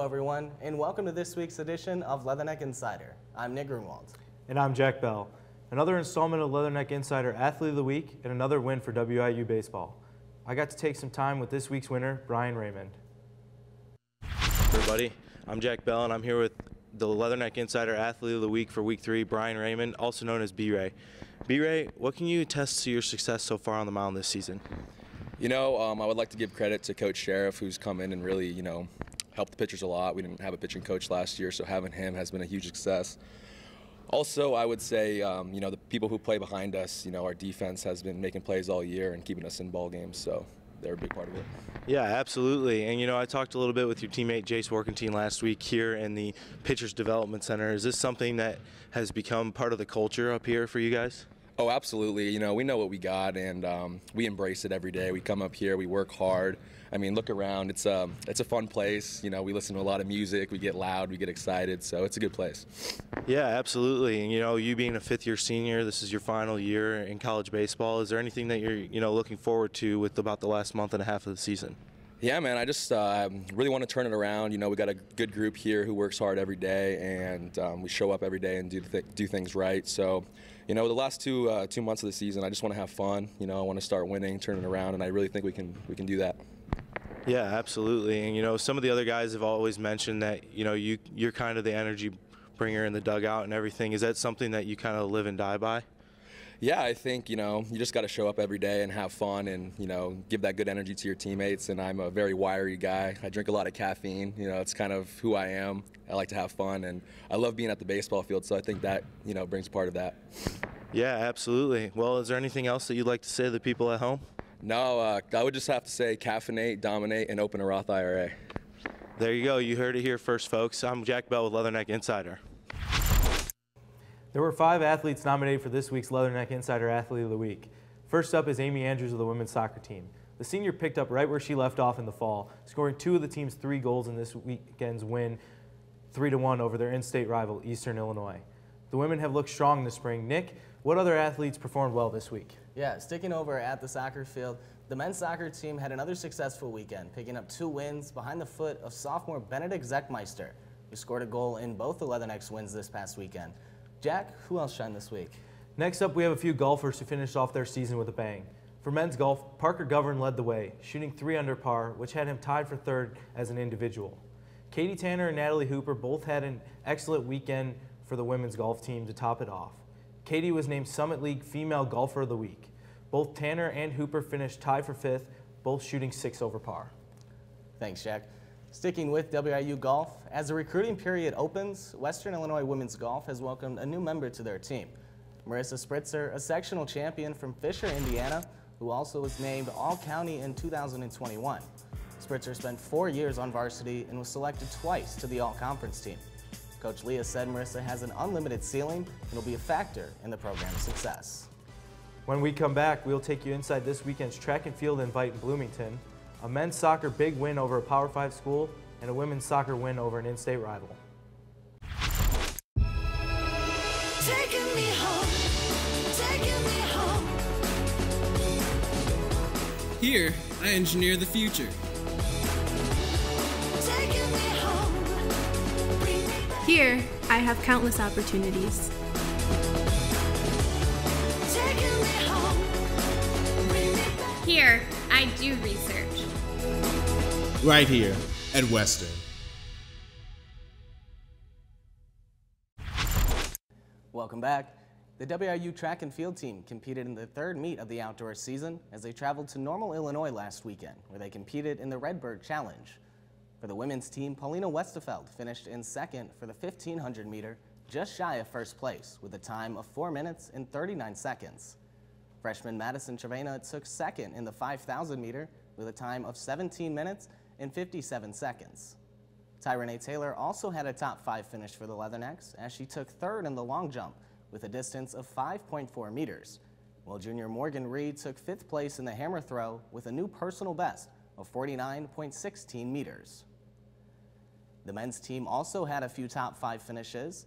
Hello everyone, and welcome to this week's edition of Leatherneck Insider. I'm Nick Grunwald. And I'm Jack Bell. Another installment of Leatherneck Insider Athlete of the Week and another win for WIU baseball. I got to take some time with this week's winner, Brian Raymond. Everybody, I'm Jack Bell, and I'm here with the Leatherneck Insider Athlete of the Week for Week 3, Brian Raymond, also known as B-Ray. B-Ray, what can you attest to your success so far on the mound this season? You know, I would like to give credit to Coach Sheriff, who's come in and really, helped the pitchers a lot. We didn't have a pitching coach last year, so having him has been a huge success. Also, I would say, the people who play behind us, our defense has been making plays all year and keeping us in ball games, so they're a big part of it. Yeah, absolutely. And, I talked a little bit with your teammate Jace Workentine last week here in the Pitchers Development Center. Is this something that has become part of the culture up here for you guys? Oh, absolutely. We know what we got, and we embrace it every day. We come up here, we work hard. I mean, look around. It's a fun place. We listen to a lot of music. We get loud. We get excited. So it's a good place. Yeah, absolutely. And, you being a fifth-year senior, this is your final year in college baseball. Is there anything that you're, looking forward to with about the last month and a half of the season? Yeah, man, I just really want to turn it around. We got a good group here who works hard every day, and we show up every day and do things right. So, the last two months of the season, I just want to have fun. I want to start winning, turn it around, and I really think we can do that. Yeah, absolutely. And, some of the other guys have always mentioned that, you're kind of the energy bringer in the dugout and everything. Is that something that you kind of live and die by? Yeah, I think, you just got to show up every day and have fun and, give that good energy to your teammates. And I'm a very wiry guy. I drink a lot of caffeine. It's kind of who I am. I like to have fun, and I love being at the baseball field, so I think that, brings part of that. Yeah, absolutely. Well, is there anything else that you'd like to say to the people at home? No, I would just have to say caffeinate, dominate, and open a Roth IRA. There you go. You heard it here first, folks. I'm Jack Bell with Leatherneck Insider. There were 5 athletes nominated for this week's Leatherneck Insider Athlete of the Week. First up is Amy Andrews of the women's soccer team. The senior picked up right where she left off in the fall, scoring 2 of the team's 3 goals in this weekend's win 3-1 over their in-state rival, Eastern Illinois. The women have looked strong in the spring. Nick, what other athletes performed well this week? Yeah, sticking over at the soccer field, the men's soccer team had another successful weekend, picking up 2 wins behind the foot of sophomore Benedict Zeckmeister, who scored a goal in both the Leatherneck's wins this past weekend. Jack, who else shined this week? Next up, we have a few golfers who finished off their season with a bang. For men's golf, Parker Govern led the way, shooting 3 under par, which had him tied for 3rd as an individual. Katie Tanner and Natalie Hooper both had an excellent weekend for the women's golf team to top it off. Katie was named Summit League Female Golfer of the Week. Both Tanner and Hooper finished tied for 5th, both shooting 6 over par. Thanks, Jack. Sticking with WIU golf, as the recruiting period opens, Western Illinois Women's Golf has welcomed a new member to their team. Marissa Spritzer, a sectional champion from Fisher, Indiana, who also was named All-County in 2021. Spritzer spent 4 years on varsity and was selected twice to the All-Conference team. Coach Leah said Marissa has an unlimited ceiling and will be a factor in the program's success. When we come back, we'll take you inside this weekend's track and field invite in Bloomington, a men's soccer big win over a Power 5 school, and a women's soccer win over an in-state rival. Taking me home, taking me home. Here, I engineer the future. Taking me home. Bring me back. Here, I have countless opportunities. Taking me home. Bring me back. Here, I do research. Right here at Western. Welcome back. The WIU track and field team competed in the 3rd meet of the outdoor season as they traveled to Normal, Illinois last weekend, where they competed in the Redbird Challenge. For the women's team, Paulina Westerfeld finished in 2nd for the 1500 meter, just shy of 1st place, with a time of 4 minutes and 39 seconds. Freshman Madison Trevena took 2nd in the 5000 meter, with a time of 17 minutes and 57 seconds. Tyrone Taylor also had a top 5 finish for the Leathernecks, as she took 3rd in the long jump with a distance of 5.4 meters, while junior Morgan Reed took 5th place in the hammer throw with a new personal best of 49.16 meters. The men's team also had a few top 5 finishes.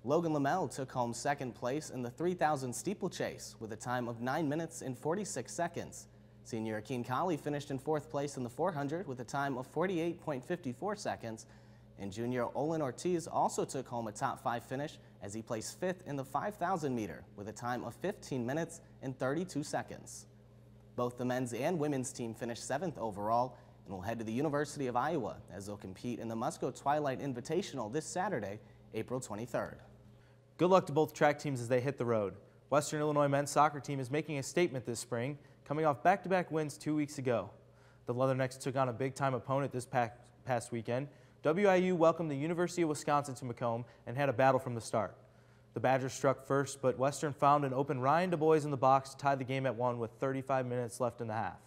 Logan Lamel took home 2nd place in the 3000 steeplechase with a time of 9 minutes and 46 seconds. Senior Akeem Colley finished in 4th place in the 400 with a time of 48.54 seconds, and junior Olin Ortiz also took home a top 5 finish as he placed 5th in the 5,000 meter with a time of 15 minutes and 32 seconds. Both the men's and women's team finished 7th overall and will head to the University of Iowa as they'll compete in the Musco Twilight Invitational this Saturday, April 23rd. Good luck to both track teams as they hit the road. Western Illinois men's soccer team is making a statement this spring, coming off back-to-back wins 2 weeks ago. The Leathernecks took on a big-time opponent this past weekend. WIU welcomed the University of Wisconsin to Macomb and had a battle from the start. The Badgers struck first, but Western found and opened Ryan Du Bois in the box to tie the game at 1 with 35 minutes left in the half.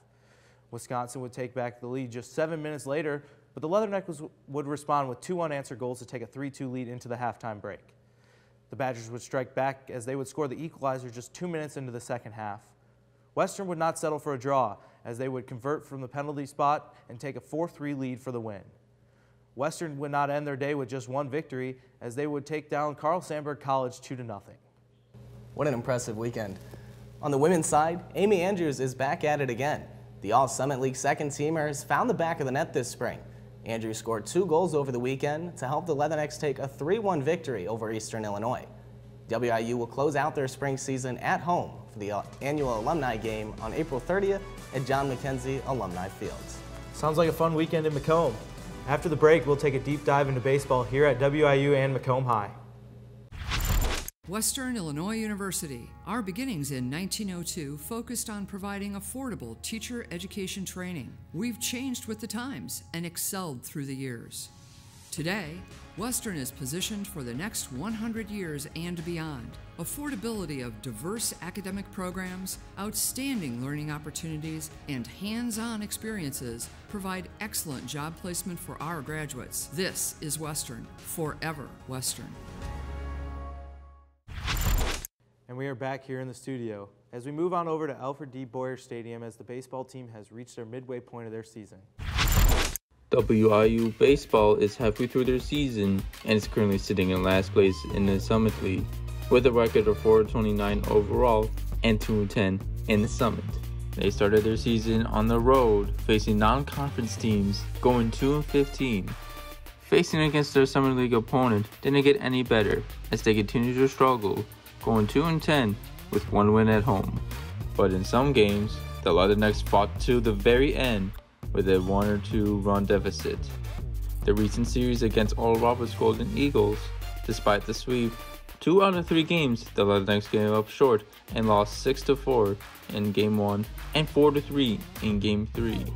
Wisconsin would take back the lead just 7 minutes later, but the Leathernecks would respond with 2 unanswered goals to take a 3-2 lead into the halftime break. The Badgers would strike back as they would score the equalizer just 2 minutes into the second half. Western would not settle for a draw as they would convert from the penalty spot and take a 4-3 lead for the win. Western would not end their day with just 1 victory as they would take down Carl Sandburg College 2-0. What an impressive weekend. On the women's side, Amy Andrews is back at it again. The All-Summit League second teamer has found the back of the net this spring. Andrews scored 2 goals over the weekend to help the Leathernecks take a 3-1 victory over Eastern Illinois. WIU will close out their spring season at home for the annual alumni game on April 30th at John McKenzie Alumni Fields. Sounds like a fun weekend in Macomb. After the break, we'll take a deep dive into baseball here at WIU and Macomb High. Western Illinois University. Our beginnings in 1902 focused on providing affordable teacher education training. We've changed with the times and excelled through the years. Today, Western is positioned for the next 100 years and beyond. Affordability of diverse academic programs, outstanding learning opportunities, and hands-on experiences provide excellent job placement for our graduates. This is Western, forever Western. And we are back here in the studio as we move on over to Alfred D. Boyer Stadium as the baseball team has reached their midway point of their season. WIU baseball is halfway through their season and is currently sitting in last place in the Summit League with a record of 429 overall and 210 in the Summit. They started their season on the road facing non-conference teams, going 2-15. Facing against their Summer League opponent didn't get any better as they continued to struggle, going 2-10 with 1 win at home. But in some games, the Leathernecks fought to the very end with a 1 or 2 run deficit. The recent series against Oral Roberts Golden Eagles, despite the sweep, 2 out of 3 games the Leathernecks came up short and lost 6-4 in Game 1 and 4-3 in Game 3.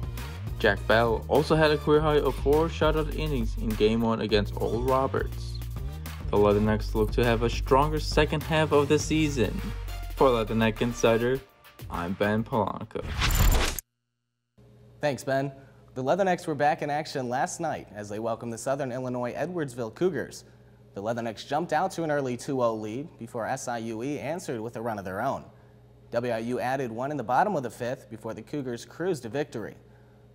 Jack Bell also had a career high of 4 shutout innings in Game 1 against Oral Roberts. The Leathernecks look to have a stronger second half of the season. For Leatherneck Insider, I'm Ben Polanco. Thanks, Ben. The Leathernecks were back in action last night as they welcomed the Southern Illinois Edwardsville Cougars. The Leathernecks jumped out to an early 2-0 lead before SIUE answered with a run of their own. WIU added 1 in the bottom of the 5th before the Cougars cruised to victory.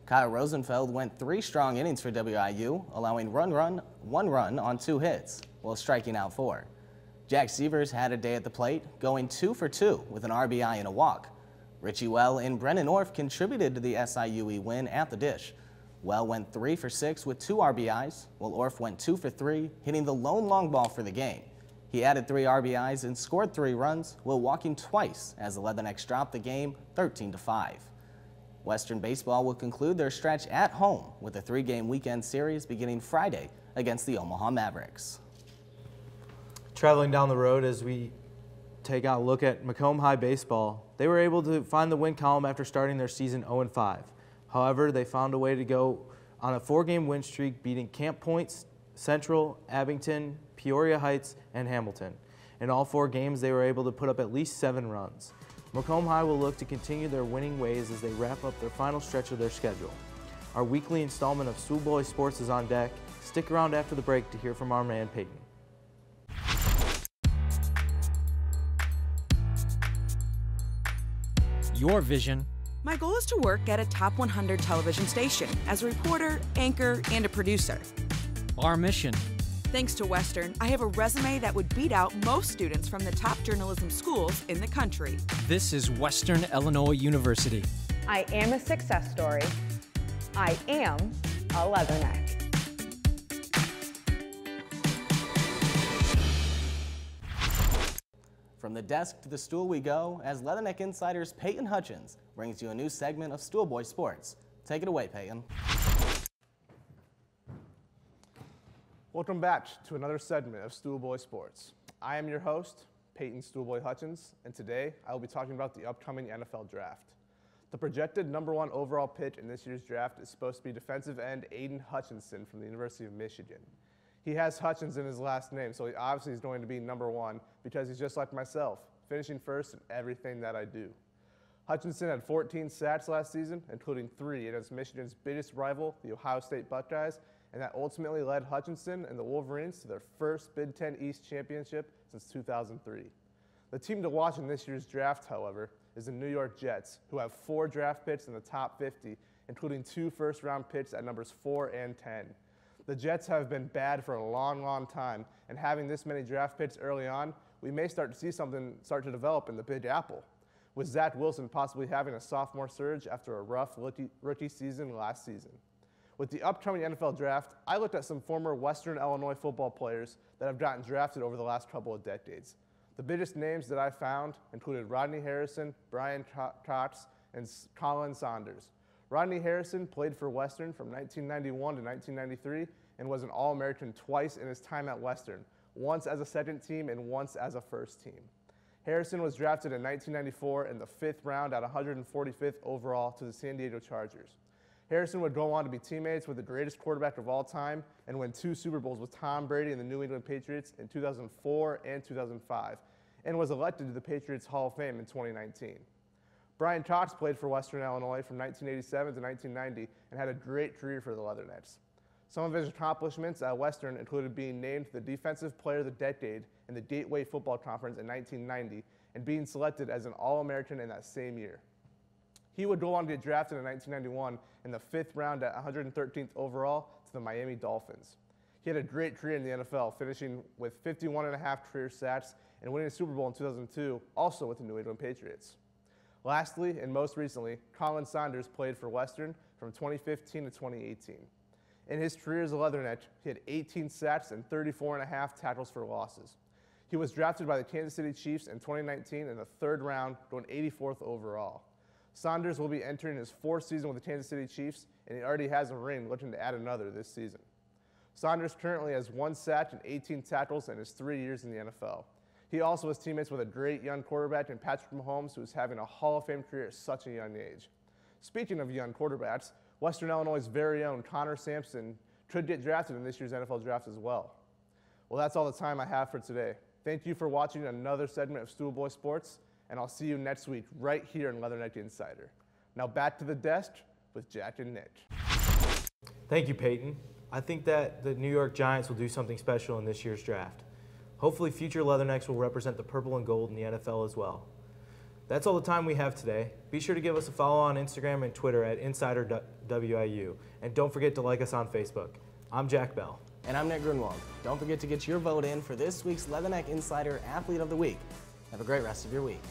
Kyle Rosenfeld went 3 strong innings for WIU, allowing 1 run on 2 hits, while striking out 4. Jack Sievers had a day at the plate, going 2 for 2 with an RBI and a walk. Richie Well and Brennan Orff contributed to the SIUE win at the dish. Well went 3 for 6 with 2 RBIs, while Orff went 2 for 3, hitting the lone long ball for the game. He added 3 RBIs and scored 3 runs, while walking twice as the Leathernecks dropped the game 13-5. Western baseball will conclude their stretch at home with a 3-game weekend series beginning Friday against the Omaha Mavericks. Traveling down the road as we take a look at Macomb High baseball, they were able to find the win column after starting their season 0-5. However, they found a way to go on a 4-game win streak, beating Camp Point, Central, Abington, Peoria Heights, and Hamilton. In all 4 games, they were able to put up at least 7 runs. Macomb High will look to continue their winning ways as they wrap up their final stretch of their schedule. Our weekly installment of Schoolboy Sports is on deck. Stick around after the break to hear from our man Peyton. Your vision. My goal is to work at a top 100 television station as a reporter, anchor, and a producer. Our mission. Thanks to Western, I have a resume that would beat out most students from the top journalism schools in the country. This is Western Illinois University. I am a success story. I am a Leatherneck. From the desk to the stool we go, as Leatherneck Insider's Peyton Hutchins brings you a new segment of Stoolboy Sports. Take it away, Peyton. Welcome back to another segment of Stoolboy Sports. I am your host, Peyton Stoolboy Hutchins, and today I will be talking about the upcoming NFL Draft. The projected #1 overall pick in this year's draft is supposed to be defensive end Aiden Hutchinson from the University of Michigan. He has Hutchins in his last name, so he obviously is going to be #1 because he's just like myself, finishing first in everything that I do. Hutchinson had 14 sacks last season, including 3 against Michigan's biggest rival, the Ohio State Buckeyes, and that ultimately led Hutchinson and the Wolverines to their first Big Ten East championship since 2003. The team to watch in this year's draft, however, is the New York Jets, who have 4 draft picks in the top 50, including 2 first-round picks at numbers 4 and 10. The Jets have been bad for a long, long time, and having this many draft picks early on, we may start to see something start to develop in the Big Apple, with Zach Wilson possibly having a sophomore surge after a rough rookie season last season. With the upcoming NFL Draft, I looked at some former Western Illinois football players that have gotten drafted over the last couple of decades. The biggest names that I found included Rodney Harrison, Brian Cox, and Colin Saunders. Rodney Harrison played for Western from 1991 to 1993 and was an All-American twice in his time at Western, once as a second team and once as a first team. Harrison was drafted in 1994 in the 5th round at 145th overall to the San Diego Chargers. Harrison would go on to be teammates with the greatest quarterback of all time and win 2 Super Bowls with Tom Brady and the New England Patriots in 2004 and 2005, and was elected to the Patriots Hall of Fame in 2019. Brian Cox played for Western Illinois from 1987 to 1990 and had a great career for the Leathernecks. Some of his accomplishments at Western included being named the Defensive Player of the Decade in the Gateway Football Conference in 1990 and being selected as an All-American in that same year. He would go on to get drafted in 1991 in the 5th round at 113th overall to the Miami Dolphins. He had a great career in the NFL, finishing with 51.5 career sacks and winning a Super Bowl in 2002, also with the New England Patriots. Lastly, and most recently, Colin Saunders played for Western from 2015 to 2018. In his career as a Leatherneck, he had 18 sacks and 34.5 tackles for losses. He was drafted by the Kansas City Chiefs in 2019 in the 3rd round, going 84th overall. Saunders will be entering his 4th season with the Kansas City Chiefs, and he already has a ring, looking to add another this season. Saunders currently has 1 sack and 18 tackles in his 3 years in the NFL. He also has teammates with a great young quarterback in Patrick Mahomes, who is having a Hall of Fame career at such a young age. Speaking of young quarterbacks, Western Illinois' very own Connor Sampson could get drafted in this year's NFL Draft as well. Well, that's all the time I have for today. Thank you for watching another segment of Stoolboy Sports, and I'll see you next week right here in Leatherneck Insider. Now back to the desk with Jack and Nick. Thank you, Peyton. I think that the New York Giants will do something special in this year's draft. Hopefully future Leathernecks will represent the purple and gold in the NFL as well. That's all the time we have today. Be sure to give us a follow on Instagram and Twitter at InsiderWIU. And don't forget to like us on Facebook. I'm Jack Bell. And I'm Nick Grunwald. Don't forget to get your vote in for this week's Leatherneck Insider Athlete of the Week. Have a great rest of your week.